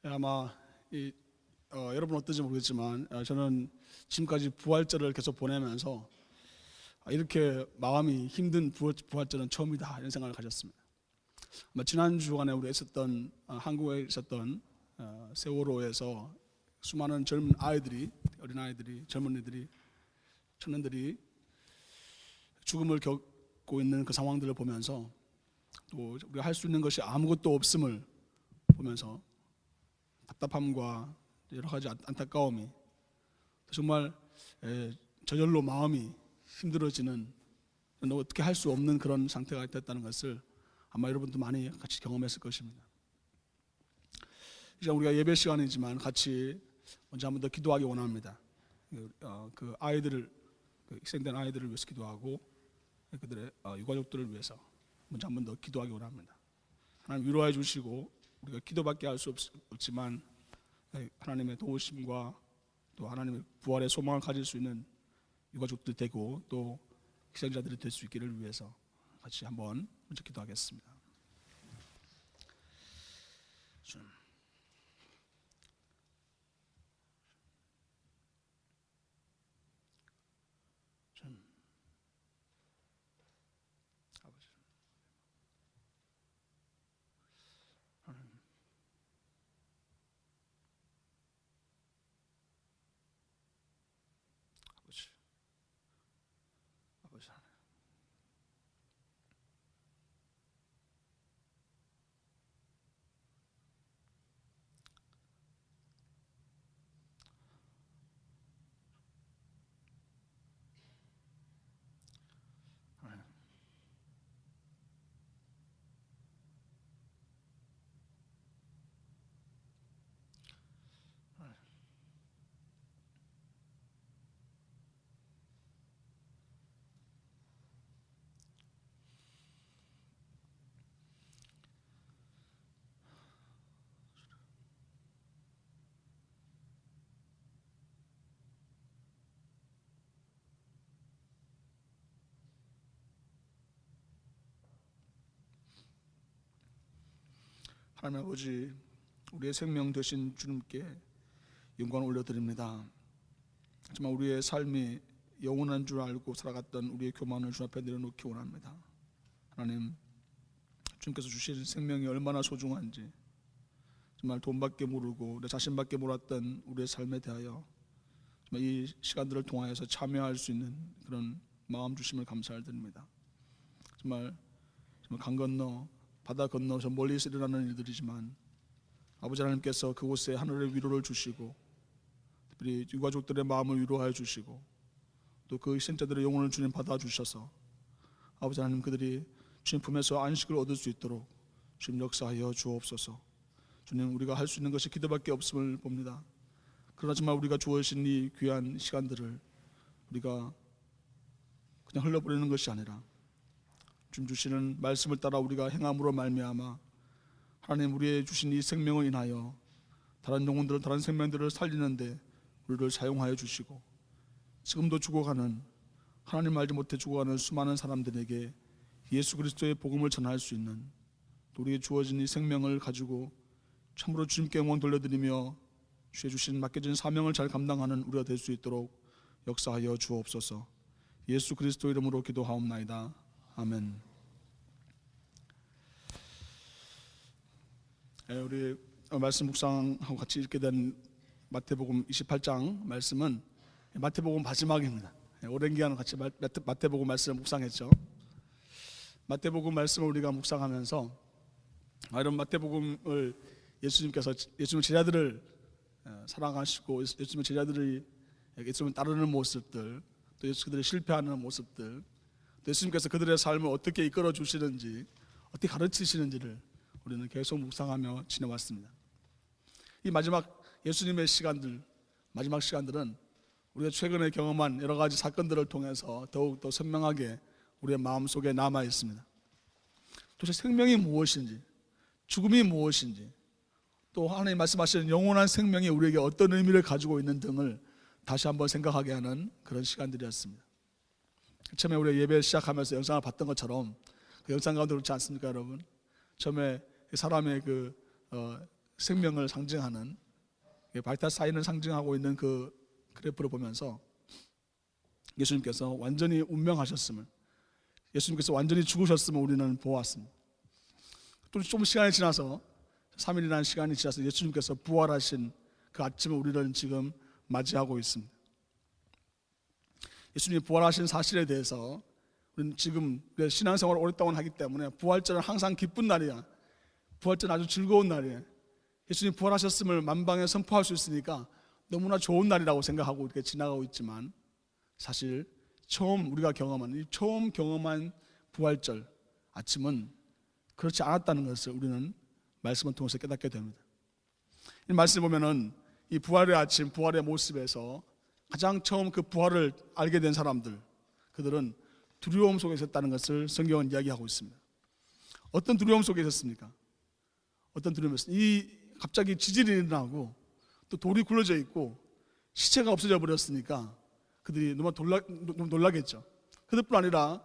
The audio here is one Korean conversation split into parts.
아마 여러분 어떤지 모르겠지만 저는 지금까지 부활절을 계속 보내면서 이렇게 마음이 힘든 부활절은 처음이다 이런 생각을 가졌습니다. 지난 주간에 우리 있었던 한국에 있었던 세월호에서 수많은 젊은 아이들이, 어린 아이들이, 젊은이들이, 청년들이 죽음을 겪고 있는 그 상황들을 보면서 또 우리가 할 수 있는 것이 아무것도 없음을 보면서 답답함과 여러 가지 안타까움이, 정말 저절로 마음이 힘들어지는, 어떻게 할 수 없는 그런 상태가 됐다는 것을 아마 여러분도 많이 같이 경험했을 것입니다. 이제 우리가 예배 시간이지만 같이 먼저 한 번 더 기도하기 원합니다. 그 아이들을, 희생된 아이들을 위해서 기도하고 그들의 유가족들을 위해서 먼저 한 번 더 기도하기 원합니다. 하나님 위로해 주시고, 우리가 기도밖에 할 수 없지만 하나님의 도우심과 또 하나님의 부활의 소망을 가질 수 있는 유가족들 되고 또 희생자들이 될 수 있기를 위해서 같이 한번 먼저 기도하겠습니다. 아버지 하나님, 하나님 아버지, 우리의 생명 되신 주님께 영광을 올려드립니다. 하지만 우리의 삶이 영원한 줄 알고 살아갔던 우리의 교만을 주 앞에 내려놓기 원합니다. 하나님, 주님께서 주신 생명이 얼마나 소중한지 정말 돈밖에 모르고 내 자신밖에 몰랐던 우리의 삶에 대하여 정말 이 시간들을 통하여서 참여할 수 있는 그런 마음 주심을 감사드립니다. 정말 강 건너 바다 건너 저 멀리서 일어나는 일들이지만 아버지 하나님께서 그곳에 하늘의 위로를 주시고 특별히 유가족들의 마음을 위로하여 주시고 또 그 희생자들의 영혼을 주님 받아주셔서 아버지 하나님, 그들이 주님 품에서 안식을 얻을 수 있도록 주님 역사하여 주옵소서. 주님, 우리가 할 수 있는 것이 기도밖에 없음을 봅니다. 그러나 정말 우리가 주어진 이 귀한 시간들을 우리가 그냥 흘려보내는 것이 아니라 주님 주시는 말씀을 따라 우리가 행함으로 말미암아 하나님, 우리의 주신 이 생명을 인하여 다른 영혼들을, 다른 생명들을 살리는데 우리를 사용하여 주시고, 지금도 죽어가는, 하나님 알지 못해 죽어가는 수많은 사람들에게 예수 그리스도의 복음을 전할 수 있는 우리의 주어진 이 생명을 가지고 참으로 주님께 영광 돌려드리며 주의 주신 맡겨진 사명을 잘 감당하는 우리가 될 수 있도록 역사하여 주옵소서. 예수 그리스도 이름으로 기도하옵나이다. 아멘. 우리 말씀 묵상하고 같이 읽게 된 마태복음 28장 말씀은 마태복음 마지막입니다. 오랜 기간 같이 마태복음 말씀을 묵상했죠. 마태복음 말씀을 우리가 묵상하면서 이런 마태복음을 예수님께서 예수님 제자들을 사랑하시고 예수님 제자들이 예수님을 따르는 모습들, 또 예수님들이 실패하는 모습들, 또 예수님께서 그들의 삶을 어떻게 이끌어 주시는지, 어떻게 가르치시는지를 우리는 계속 묵상하며 지내왔습니다. 이 마지막 예수님의 시간들, 마지막 시간들은 우리가 최근에 경험한 여러 가지 사건들을 통해서 더욱더 선명하게 우리의 마음속에 남아 있습니다. 도대체 생명이 무엇인지, 죽음이 무엇인지, 또 하나님 말씀하시는 영원한 생명이 우리에게 어떤 의미를 가지고 있는 등을 다시 한번 생각하게 하는 그런 시간들이었습니다. 처음에 우리 예배 시작하면서 영상을 봤던 것처럼 그 영상 가운데 그렇지 않습니까, 여러분? 처음에 사람의 생명을 상징하는 바이타사인을 상징하고 있는 그 그래프를 보면서 예수님께서 완전히 운명하셨음을, 예수님께서 완전히 죽으셨음을 우리는 보았습니다. 또 좀 시간이 지나서 3일이라는 시간이 지나서 예수님께서 부활하신 그 아침을 우리는 지금 맞이하고 있습니다. 예수님이 부활하신 사실에 대해서 우리는 지금 신앙생활을 오랫동안 하기 때문에 부활절은 항상 기쁜 날이야, 부활절은 아주 즐거운 날이에요. 예수님 부활하셨음을 만방에 선포할 수 있으니까 너무나 좋은 날이라고 생각하고 이렇게 지나가고 있지만, 사실 우리가 처음 경험한 부활절 아침은 그렇지 않았다는 것을 우리는 말씀을 통해서 깨닫게 됩니다. 이 말씀을 보면은 이 부활의 아침, 부활의 모습에서 가장 처음 그 부활을 알게 된 사람들, 그들은 두려움 속에 있었다는 것을 성경은 이야기하고 있습니다. 어떤 두려움 속에 있었습니까? 어떤 두려움이었습니까? 갑자기 지진이 일어나고 또 돌이 굴러져 있고 시체가 없어져 버렸으니까 그들이 너무 놀라겠죠. 그것뿐 아니라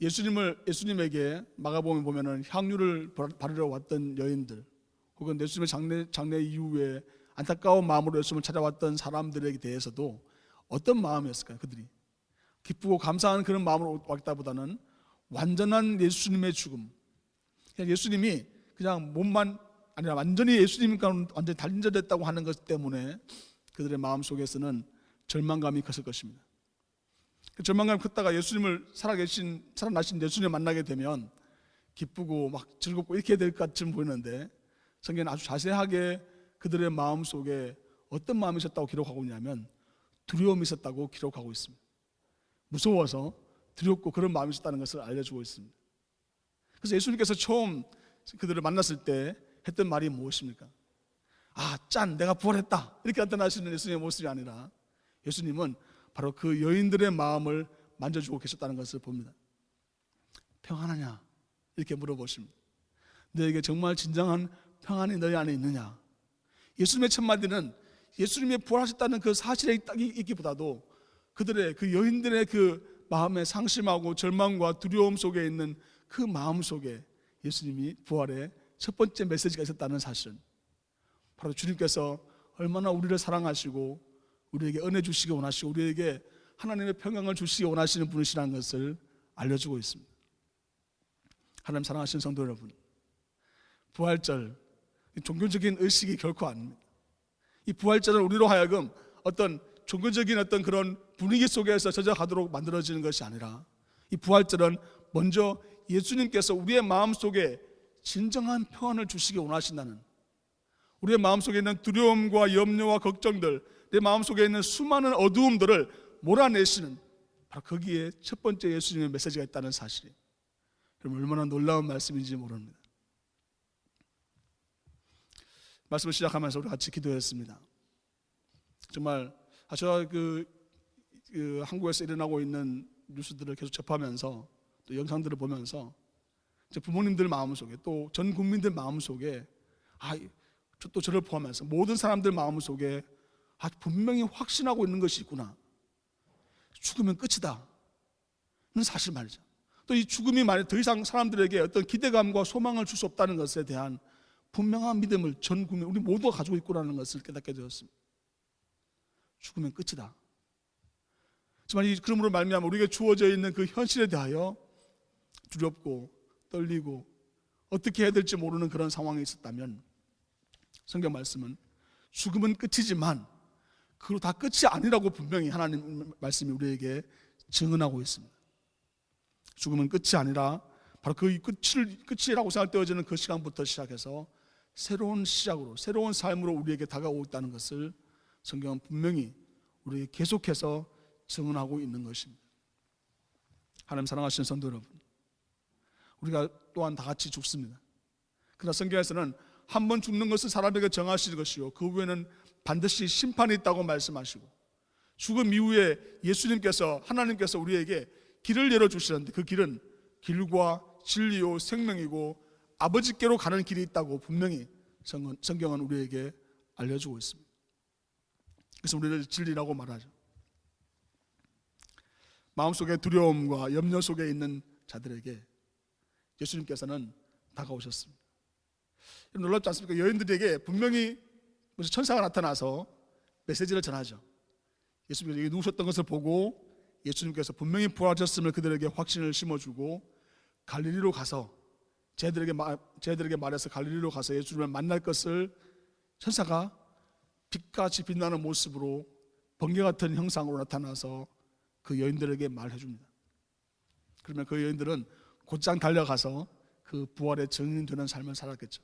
예수님에게 마가복음에 보면은 향유를 바르러 왔던 여인들, 혹은 예수님의 장례 이후에 안타까운 마음으로 예수님을 찾아왔던 사람들에게 대해서도 어떤 마음이었을까요? 그들이 기쁘고 감사한 그런 마음으로 왔다보다는 완전한 예수님의 죽음, 그냥 예수님이 그냥 몸만 아니라 완전히 예수님과 완전히 단절됐다고 하는 것 때문에 그들의 마음 속에서는 절망감이 컸을 것입니다. 그 절망감이 컸다가 예수님을 살아나신 예수님을 만나게 되면 기쁘고 막 즐겁고 이렇게 될 것 같이 보이는데, 성경은 아주 자세하게 그들의 마음 속에 어떤 마음이 있었다고 기록하고 있냐면 두려움이 있었다고 기록하고 있습니다. 무서워서 두렵고 그런 마음이 있었다는 것을 알려주고 있습니다. 그래서 예수님께서 처음 그들을 만났을 때 했던 말이 무엇입니까? 내가 부활했다, 이렇게 나타나시는 예수님의 모습이 아니라 예수님은 바로 그 여인들의 마음을 만져주고 계셨다는 것을 봅니다. 평안하냐? 이렇게 물어보십니다. 너에게 정말 진정한 평안이 너희 안에 있느냐? 예수님의 첫마디는 예수님이 부활하셨다는 그 사실에 있기보다도 그들의 그 여인들의 그 마음의 상심하고 절망과 두려움 속에 있는 그 마음 속에 예수님이 부활의 첫 번째 메시지가 있었다는 사실, 바로 주님께서 얼마나 우리를 사랑하시고 우리에게 은혜 주시기 원하시고 우리에게 하나님의 평강을 주시기 원하시는 분이시라는 것을 알려주고 있습니다. 하나님 사랑하시는 성도 여러분, 부활절 종교적인 의식이 결코 아닙니다. 이 부활절은 우리로 하여금 어떤 종교적인 어떤 그런 분위기 속에서 젖어가도록 만들어지는 것이 아니라, 이 부활절은 먼저 예수님께서 우리의 마음속에 진정한 평안을 주시기 원하신다는, 우리의 마음속에 있는 두려움과 염려와 걱정들, 내 마음속에 있는 수많은 어두움들을 몰아내시는, 바로 거기에 첫 번째 예수님의 메시지가 있다는 사실이에요. 여러분, 얼마나 놀라운 말씀인지 모릅니다. 말씀을 시작하면서 우리 같이 기도했습니다. 정말 제가 한국에서 일어나고 있는 뉴스들을 계속 접하면서 또 영상들을 보면서 부모님들 마음속에 또 전 국민들 마음속에 또 저를 포함해서 모든 사람들 마음속에 분명히 확신하고 있는 것이 있구나. 죽으면 끝이다 는 사실 말이죠. 또 이 죽음이 만약 더 이상 사람들에게 어떤 기대감과 소망을 줄 수 없다는 것에 대한 분명한 믿음을 전 국민, 우리 모두가 가지고 있구나는 것을 깨닫게 되었습니다. 죽으면 끝이다. 하지만 그러므로 말미암아 우리에게 주어져 있는 그 현실에 대하여 두렵고 떨리고 어떻게 해야 될지 모르는 그런 상황에 있었다면, 성경 말씀은 죽음은 끝이지만 그로 다 끝이 아니라고 분명히 하나님 말씀이 우리에게 증언하고 있습니다. 죽음은 끝이 아니라 바로 그 끝이라고 생각되어지는 그 시간부터 시작해서 새로운 시작으로, 새로운 삶으로 우리에게 다가오고 있다는 것을 성경은 분명히 우리에게 계속해서 증언하고 있는 것입니다. 하나님 사랑하시는 성도 여러분, 우리가 또한 다 같이 죽습니다. 그러나 성경에서는 한 번 죽는 것을 사람에게 정하시는 것이요, 그 후에는 반드시 심판이 있다고 말씀하시고, 죽음 이후에 예수님께서, 하나님께서 우리에게 길을 열어주시는데 그 길은 길과 진리요 생명이고 아버지께로 가는 길이 있다고 분명히 성경은 우리에게 알려주고 있습니다. 그래서 우리를 진리라고 말하죠. 마음속에 두려움과 염려 속에 있는 자들에게 예수님께서는 다가오셨습니다. 놀랍지 않습니까? 여인들에게 분명히 천사가 나타나서 메시지를 전하죠. 예수님께서 여기 누우셨던 것을 보고 예수님께서 분명히 부활하셨음을 그들에게 확신을 심어주고 갈릴리로 가서 쟤들에게 말해서 갈릴리로 가서 예수님을 만날 것을 천사가 빛같이 빛나는 모습으로 번개 같은 형상으로 나타나서 그 여인들에게 말해 줍니다. 그러면 그 여인들은 곧장 달려가서 그 부활의 증인되는 삶을 살았겠죠.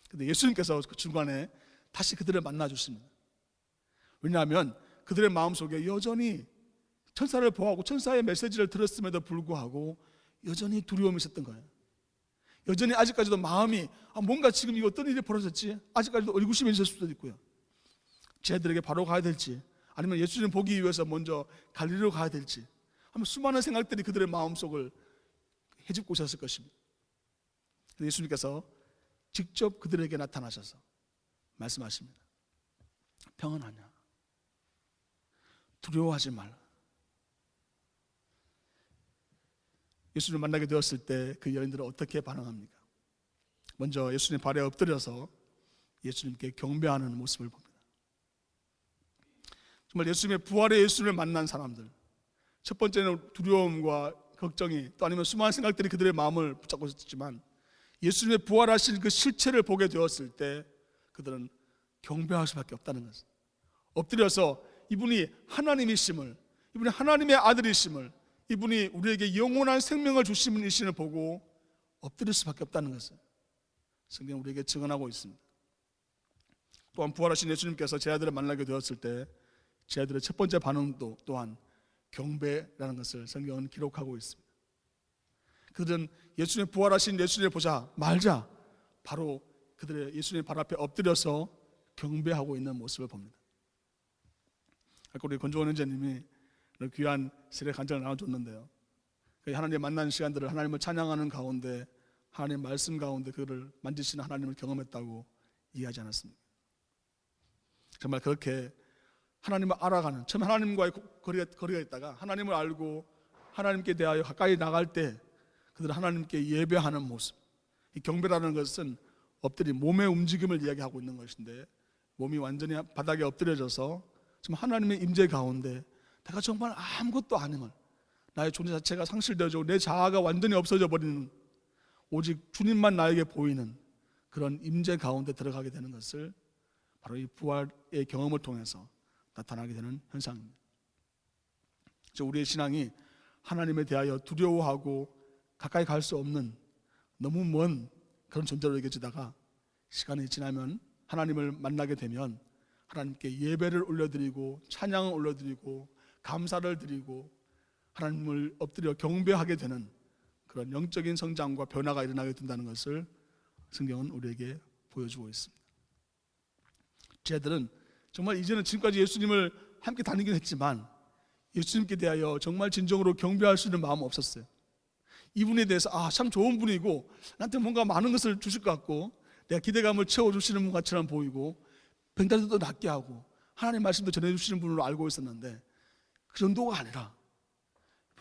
근데 예수님께서 그 중간에 다시 그들을 만나 주십니다. 왜냐하면 그들의 마음속에 여전히 천사를 보아하고 천사의 메시지를 들었음에도 불구하고 여전히 두려움이 있었던 거예요. 여전히 아직까지도 마음이 뭔가 지금 이거 어떤 일이 벌어졌지? 아직까지도 의구심이 있을 수도 있고요. 쟤들에게 바로 가야 될지, 아니면 예수님 보기 위해서 먼저 갈릴리로 가야 될지, 아마 수많은 생각들이 그들의 마음속을 헤집고 있었을 것입니다. 예수님께서 직접 그들에게 나타나셔서 말씀하십니다. 평안하냐? 두려워하지 말라. 예수님을 만나게 되었을 때 그 여인들은 어떻게 반응합니까? 먼저 예수님 발에 엎드려서 예수님께 경배하는 모습을 봅니다. 정말 예수님의 부활의 예수님을 만난 사람들, 첫 번째는 두려움과 걱정이, 또 아니면 수많은 생각들이 그들의 마음을 붙잡고 있었지만 예수님의 부활하신 그 실체를 보게 되었을 때 그들은 경배할 수밖에 없다는 것을, 엎드려서 이분이 하나님이심을, 이분이 하나님의 아들이심을, 이분이 우리에게 영원한 생명을 주시는 이신을 보고 엎드릴 수밖에 없다는 것을 성경은 우리에게 증언하고 있습니다. 또한 부활하신 예수님께서 제 아들을 만나게 되었을 때 제 아들의 첫 번째 반응도 또한 경배라는 것을 성경은 기록하고 있습니다. 그들은 예수님 부활하신 예수님을 보자 말자 바로 그들의 예수님 발 앞에 엎드려서 경배하고 있는 모습을 봅니다. 아까 우리 권종원 형제님이 귀한 세례 간증을 나눠줬는데요, 하나님 만나는 시간들을 하나님을 찬양하는 가운데, 하나님 말씀 가운데 그를 만지시는 하나님을 경험했다고 이해하지 않았습니까? 정말 그렇게 하나님을 알아가는, 처음 하나님과의 거리가 있다가 하나님을 알고 하나님께 대하여 가까이 나갈 때 그들은 하나님께 예배하는 모습, 이 경배라는 것은 엎드린 몸의 움직임을 이야기하고 있는 것인데, 몸이 완전히 바닥에 엎드려져서 지금 하나님의 임재 가운데 내가 정말 아무것도 아님을, 나의 존재 자체가 상실되어지고 내 자아가 완전히 없어져 버리는, 오직 주님만 나에게 보이는 그런 임재 가운데 들어가게 되는 것을 바로 이 부활의 경험을 통해서 나타나게 되는 현상입니다. 우리의 신앙이 하나님에 대하여 두려워하고 가까이 갈 수 없는 너무 먼 그런 존재로 여겨지다가 시간이 지나면 하나님을 만나게 되면 하나님께 예배를 올려드리고 찬양을 올려드리고 감사를 드리고 하나님을 엎드려 경배하게 되는 그런 영적인 성장과 변화가 일어나게 된다는 것을 성경은 우리에게 보여주고 있습니다. 쟤들은 정말 이제는 지금까지 예수님을 함께 다니긴 했지만 예수님께 대하여 정말 진정으로 경배할 수 있는 마음은 없었어요. 이분에 대해서 참 좋은 분이고 나한테 뭔가 많은 것을 주실 것 같고 내가 기대감을 채워주시는 분 같처럼 보이고 병자들도 낫게 하고 하나님 말씀도 전해주시는 분으로 알고 있었는데 그 정도가 아니라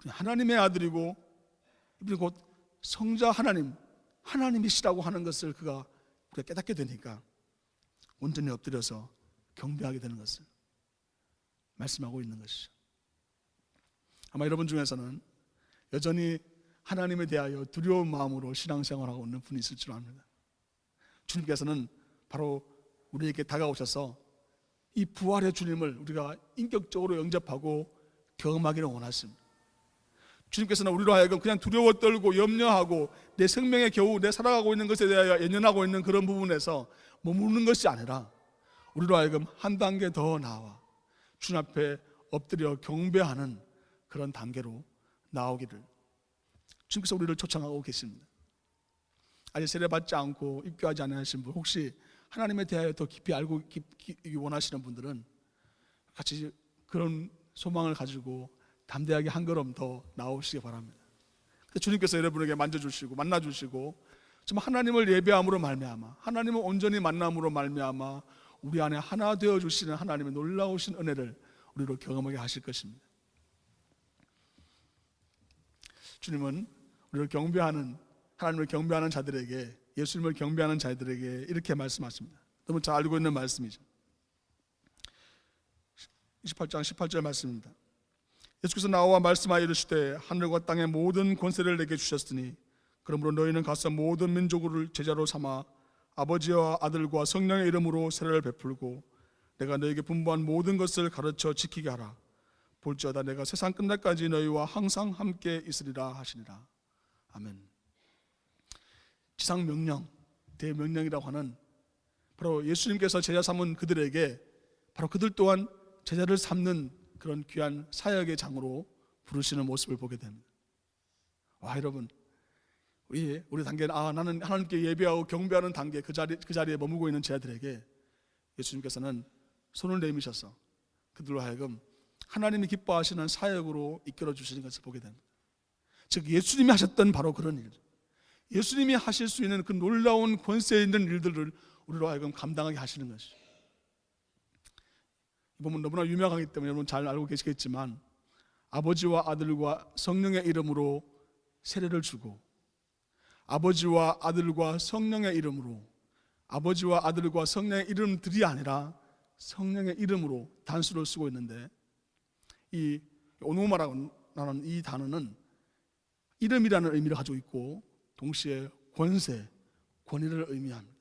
하나님의 아들이고 이분이 곧 성자 하나님이시라고 하는 것을 우리가 깨닫게 되니까 온전히 엎드려서 경배하게 되는 것을 말씀하고 있는 것이죠. 아마 여러분 중에서는 여전히 하나님에 대하여 두려운 마음으로 신앙생활하고 있는 분이 있을 줄 압니다. 주님께서는 바로 우리에게 다가오셔서 이 부활의 주님을 우리가 인격적으로 영접하고 경험하기를 원하십니다. 주님께서는 우리로 하여금 그냥 두려워 떨고 염려하고 내 생명에 겨우 내 살아가고 있는 것에 대하여 연연하고 있는 그런 부분에서 머무르는 것이 아니라 우리로 하여금 한 단계 더 나아와 주님 앞에 엎드려 경배하는 그런 단계로 나오기를 주님께서 우리를 초청하고 계십니다. 아직 세례받지 않고 입교하지 않으신 분, 혹시 하나님에 대하여 더 깊이 알고 원하시는 분들은 같이 그런 소망을 가지고 담대하게 한 걸음 더 나오시기 바랍니다. 주님께서 여러분에게 만져주시고 만나주시고 정말 하나님을 예배함으로 말미암아, 하나님을 온전히 만남으로 말미암아 우리 안에 하나 되어주시는 하나님의 놀라우신 은혜를 우리로 경험하게 하실 것입니다. 주님은 우리를 경배하는, 하나님을 경배하는 자들에게 예수님을 경배하는 자들에게 이렇게 말씀하십니다. 너무 잘 알고 있는 말씀이죠. 28장 18절 말씀입니다. 예수께서 나와 말씀하여 이르시되 하늘과 땅의 모든 권세를 내게 주셨으니 그러므로 너희는 가서 모든 민족을 제자로 삼아 아버지와 아들과 성령의 이름으로 세례를 베풀고 내가 너희에게 분부한 모든 것을 가르쳐 지키게 하라. 볼지어다 내가 세상 끝날까지 너희와 항상 함께 있으리라 하시니라. 아멘. 지상 명령, 대명령이라고 하는 바로 예수님께서 제자 삼은 그들에게 바로 그들 또한 제자를 삼는 그런 귀한 사역의 장으로 부르시는 모습을 보게 됩니다. 와, 여러분, 우리 단계는 나는 하나님께 예배하고 경배하는 단계, 그 자리에 머무고 있는 제자들에게 예수님께서는 손을 내미셔서 그들로 하여금 하나님이 기뻐하시는 사역으로 이끌어 주시는 것을 보게 됩니다. 즉 예수님이 하셨던 바로 그런 일, 예수님이 하실 수 있는 그 놀라운 권세 있는 일들을 우리로 하여금 감당하게 하시는 것이죠. 이 부분 너무나 유명하기 때문에 여러분 잘 알고 계시겠지만 아버지와 아들과 성령의 이름으로 세례를 주고 아버지와 아들과 성령의 이름으로, 아버지와 아들과 성령의 이름들이 아니라 성령의 이름으로 단수를 쓰고 있는데, 이 오노마라는 이 단어는 이름이라는 의미를 가지고 있고 동시에 권세, 권위를 의미합니다.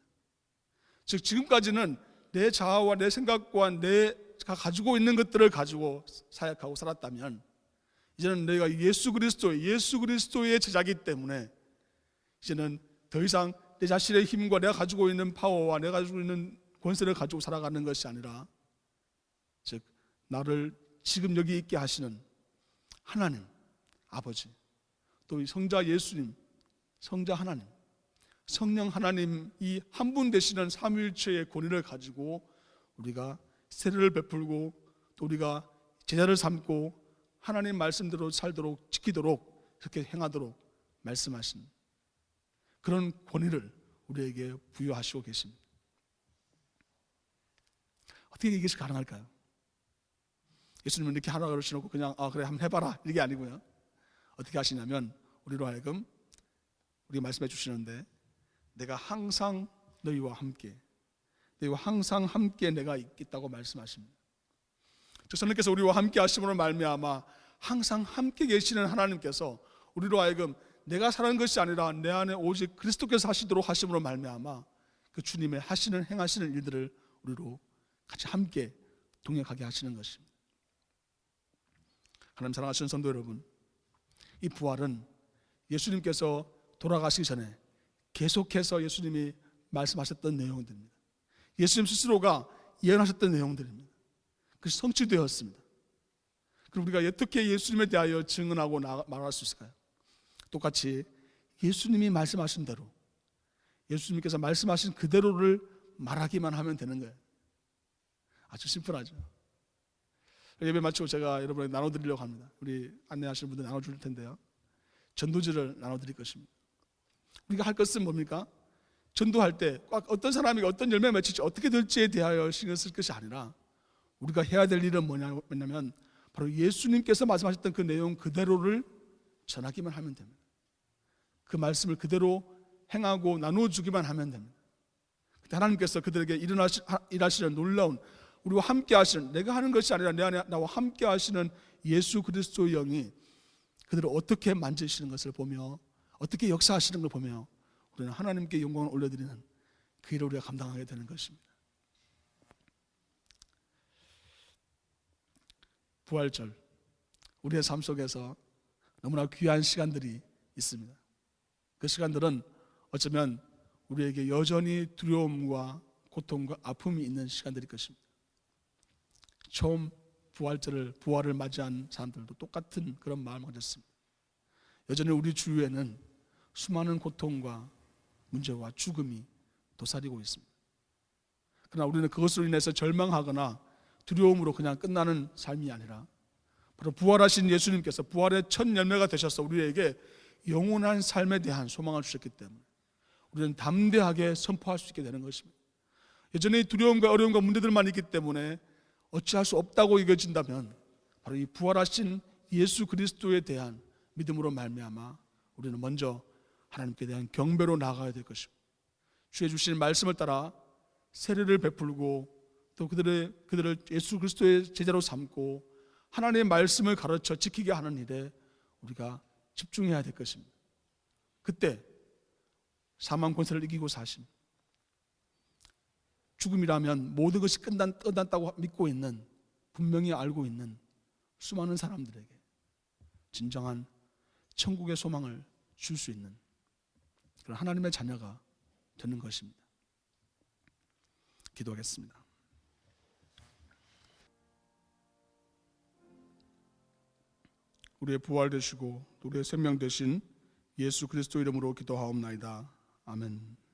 즉 지금까지는 내 자아와 내 생각과 내가 가지고 있는 것들을 가지고 사역하고 살았다면 이제는 내가 예수 그리스도의 제자이기 때문에 이제는 더 이상 내 자신의 힘과 내가 가지고 있는 파워와 내가 가지고 있는 권세를 가지고 살아가는 것이 아니라, 즉 나를 지금 여기 있게 하시는 하나님 아버지, 또 성자 예수님, 성자 하나님, 성령 하나님, 이 한 분 되시는 삼위일체의 권위를 가지고 우리가 세례를 베풀고 또 우리가 제자를 삼고 하나님 말씀대로 살도록, 지키도록, 그렇게 행하도록 말씀하신 그런 권위를 우리에게 부여하시고 계십니다. 어떻게 이것이 가능할까요? 예수님은 이렇게 하라고 그러시놓고 그냥 그래 한번 해봐라 이게 아니고요. 어떻게 하시냐면 우리로 하여금 우리 말씀해 주시는데 내가 항상 너희와 함께, 너희와 항상 함께 내가 있겠다고 말씀하십니다. 성령께서 우리와 함께 하심으로 말미암아 항상 함께 계시는 하나님께서 우리로 하여금 내가 사는 것이 아니라 내 안에 오직 그리스도께서 하시도록 하심으로 말미암아 그 주님의 하시는 행하시는 일들을 우리로 같이 함께 동행하게 하시는 것입니다. 하나님 사랑하시는 성도 여러분, 이 부활은 예수님께서 돌아가시기 전에 계속해서 예수님이 말씀하셨던 내용들입니다. 예수님 스스로가 예언하셨던 내용들입니다. 그것이 성취되었습니다. 그럼 우리가 어떻게 예수님에 대하여 증언하고 말할 수 있을까요? 똑같이 예수님이 말씀하신 대로, 예수님께서 말씀하신 그대로를 말하기만 하면 되는 거예요. 아주 심플하죠. 예배 마치고 제가 여러분에게 나눠드리려고 합니다. 우리 안내하시는 분들 나눠줄 텐데요, 전도지를 나눠드릴 것입니다. 우리가 할 것은 뭡니까? 전도할 때 꼭 어떤 사람이 어떤 열매 맺힐지 어떻게 될지에 대하여 신경 쓸 것이 아니라 우리가 해야 될 일은 뭐냐면 바로 예수님께서 말씀하셨던 그 내용 그대로를 전하기만 하면 됩니다. 그 말씀을 그대로 행하고 나누어주기만 하면 됩니다. 그때 하나님께서 그들에게 일하시는 놀라운, 우리와 함께 하시는, 내가 하는 것이 아니라 내 안에 나와 함께 하시는 예수 그리스도의 영이 그들을 어떻게 만지시는 것을 보며 어떻게 역사하시는 걸 보며 우리는 하나님께 영광을 올려드리는 그 일을 우리가 감당하게 되는 것입니다. 부활절, 우리의 삶 속에서 너무나 귀한 시간들이 있습니다. 그 시간들은 어쩌면 우리에게 여전히 두려움과 고통과 아픔이 있는 시간들일 것입니다. 처음 부활을 맞이한 사람들도 똑같은 그런 마음을 가졌습니다. 여전히 우리 주위에는 수많은 고통과 문제와 죽음이 도사리고 있습니다. 그러나 우리는 그것으로 인해서 절망하거나 두려움으로 그냥 끝나는 삶이 아니라 바로 부활하신 예수님께서 부활의 첫 열매가 되셔서 우리에게 영원한 삶에 대한 소망을 주셨기 때문에 우리는 담대하게 선포할 수 있게 되는 것입니다. 여전히 두려움과 어려움과 문제들만 있기 때문에 어찌할 수 없다고 여겨진다면 바로 이 부활하신 예수 그리스도에 대한 믿음으로 말미암아 우리는 먼저 하나님께 대한 경배로 나아가야 될 것입니다. 주의 주신 말씀을 따라 세례를 베풀고 또 그들을 예수 그리스도의 제자로 삼고 하나님의 말씀을 가르쳐 지키게 하는 일에 우리가 집중해야 될 것입니다. 그때 사망 권세를 이기고 사심, 죽음이라면 모든 것이 끝났다고 믿고 있는, 분명히 알고 있는 수많은 사람들에게 진정한 천국의 소망을 줄 수 있는 그런 하나님의 자녀가 되는 것입니다. 기도하겠습니다. 우리의 부활 되시고 우리의 생명 되신 예수 그리스도 이름으로 기도하옵나이다. 아멘.